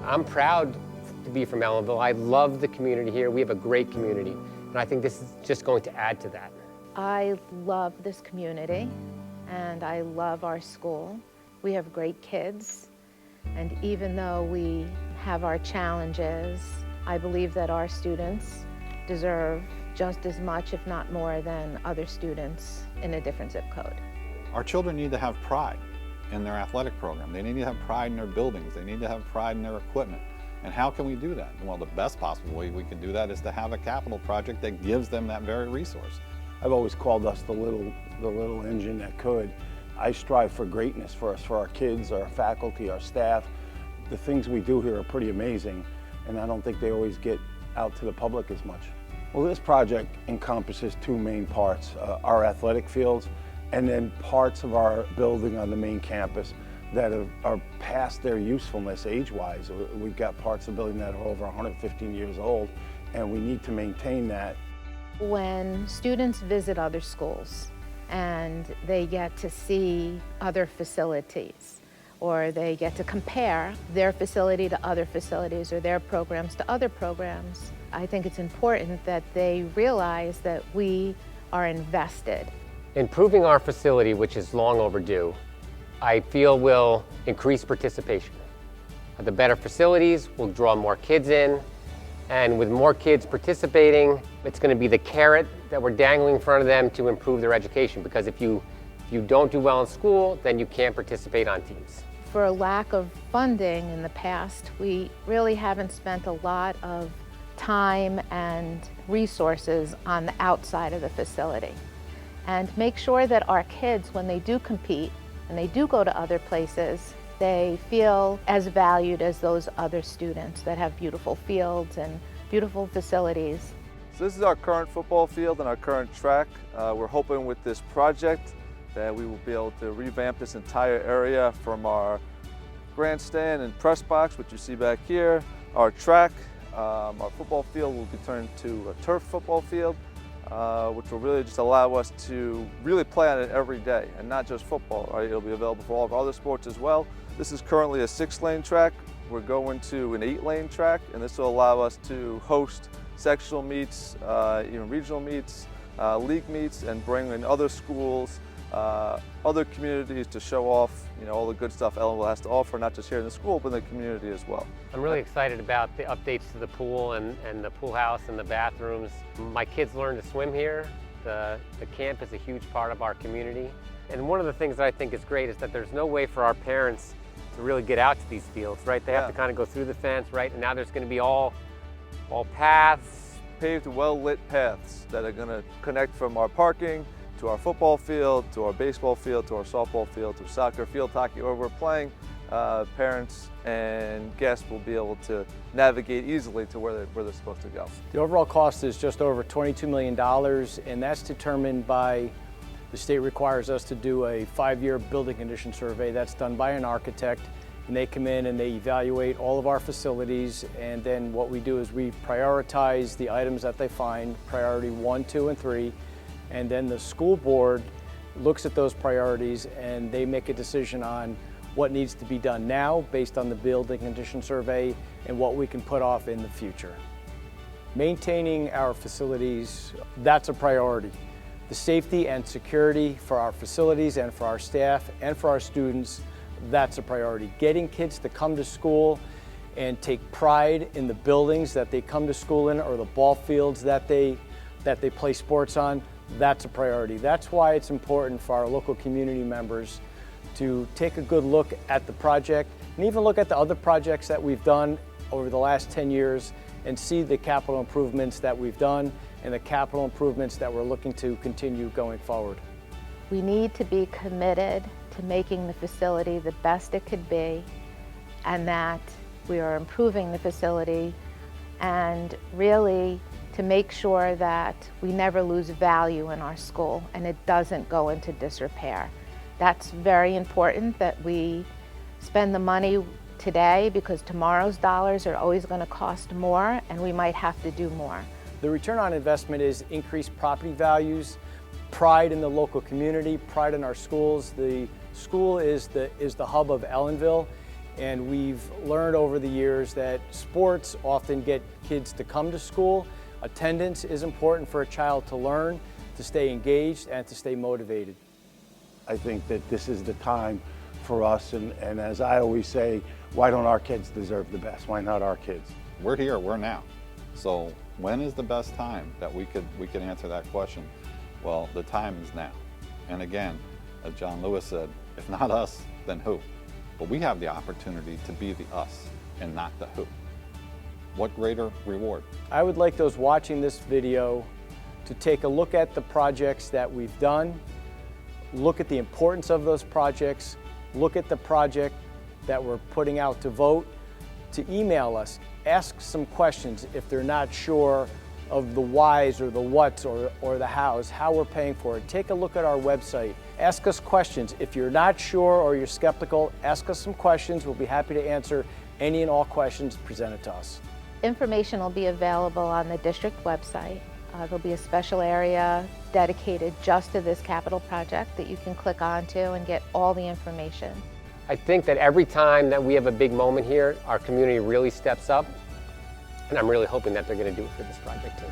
I'm proud to be from Ellenville. I love the community here. We have a great community, and I think this is just going to add to that. I love this community, and I love our school. We have great kids, and even though we have our challenges, I believe that our students deserve just as much, if not more, than other students in a different zip code. Our children need to have pride in their athletic program. They need to have pride in their buildings. They need to have pride in their equipment. And how can we do that? Well, the best possible way we can do that is to have a capital project that gives them that very resource. I've always called us the little engine that could. I strive for greatness for us, for our kids, our faculty, our staff. The things we do here are pretty amazing, and I don't think they always get out to the public as much. Well, this project encompasses two main parts, our athletic fields and then parts of our building on the main campus that are past their usefulness age-wise. We've got parts of the building that are over 115 years old, and we need to maintain that. When students visit other schools and they get to see other facilities, or they get to compare their facility to other facilities or their programs to other programs, I think it's important that they realize that we are invested. Improving our facility, which is long overdue, I feel will increase participation. The better facilities will draw more kids in, and with more kids participating, it's going to be the carrot that we're dangling in front of them to improve their education, because if you don't do well in school, then you can't participate on teams. For a lack of funding in the past, we really haven't spent a lot of time and resources on the outside of the facility. And make sure that our kids, when they do compete and they do go to other places, they feel as valued as those other students that have beautiful fields and beautiful facilities. So this is our current football field and our current track. We're hoping with this project that we will be able to revamp this entire area, from our grandstand and press box, which you see back here, our track. Our football field will be turned to a turf football field, which will really just allow us to really play on it every day, and not just football. Right? It'll be available for all of our other sports as well. This is currently a 6-lane track. We're going to an 8-lane track, and this will allow us to host sectional meets, even regional meets, league meets, and bring in other schools, other communities to show off, all the good stuff Ellenville has to offer, not just here in the school, but in the community as well. I'm really excited about the updates to the pool and the pool house and the bathrooms. My kids learn to swim here. The camp is a huge part of our community. And one of the things that I think is great is that there's no way for our parents to really get out to these fields, right? They have to kind of go through the fence, right? And now there's going to be all paths. Paved, well-lit paths that are going to connect from our parking to our football field, to our baseball field, to our softball field, to soccer field, hockey, where we're playing. Parents and guests will be able to navigate easily to where they're supposed to go. The overall cost is just over $22 million, and that's determined by, the state requires us to do a 5-year building condition survey. That's done by an architect, and they come in and they evaluate all of our facilities, and then what we do is we prioritize the items that they find, priority 1, 2, and 3, and then the school board looks at those priorities and they make a decision on what needs to be done now based on the building condition survey and what we can put off in the future. Maintaining our facilities, that's a priority. The safety and security for our facilities and for our staff and for our students, that's a priority. Getting kids to come to school and take pride in the buildings that they come to school in, or the ball fields that they play sports on, that's a priority. That's why it's important for our local community members to take a good look at the project and even look at the other projects that we've done over the last 10 years and see the capital improvements that we've done and the capital improvements that we're looking to continue going forward. We need to be committed to making the facility the best it could be, and that we are improving the facility, and really to make sure that we never lose value in our school and it doesn't go into disrepair. That's very important, that we spend the money today, because tomorrow's dollars are always going to cost more and we might have to do more. The return on investment is increased property values, pride in the local community, pride in our schools. The school is the hub of Ellenville, And we've learned over the years that sports often get kids to come to school. Attendance is important for a child to learn, to stay engaged, and to stay motivated. I think that this is the time for us, and as I always say, why don't our kids deserve the best? Why not our kids? We're here, we're now. So when is the best time that we could answer that question? Well, the time is now. And again, as John Lewis said, if not us, then who? But we have the opportunity to be the us and not the who. What greater reward? I would like those watching this video to take a look at the projects that we've done, look at the importance of those projects, look at the project that we're putting out to vote, to email us, ask some questions if they're not sure of the whys or the whats or the hows, how we're paying for it. Take a look at our website. Ask us questions. If you're not sure or you're skeptical, ask us some questions. We'll be happy to answer any and all questions presented to us. Information will be available on the district website. There'll be a special area dedicated just to this capital project that you can click onto and get all the information. I think that every time that we have a big moment here, our community really steps up, and I'm really hoping that they're going to do it for this project too.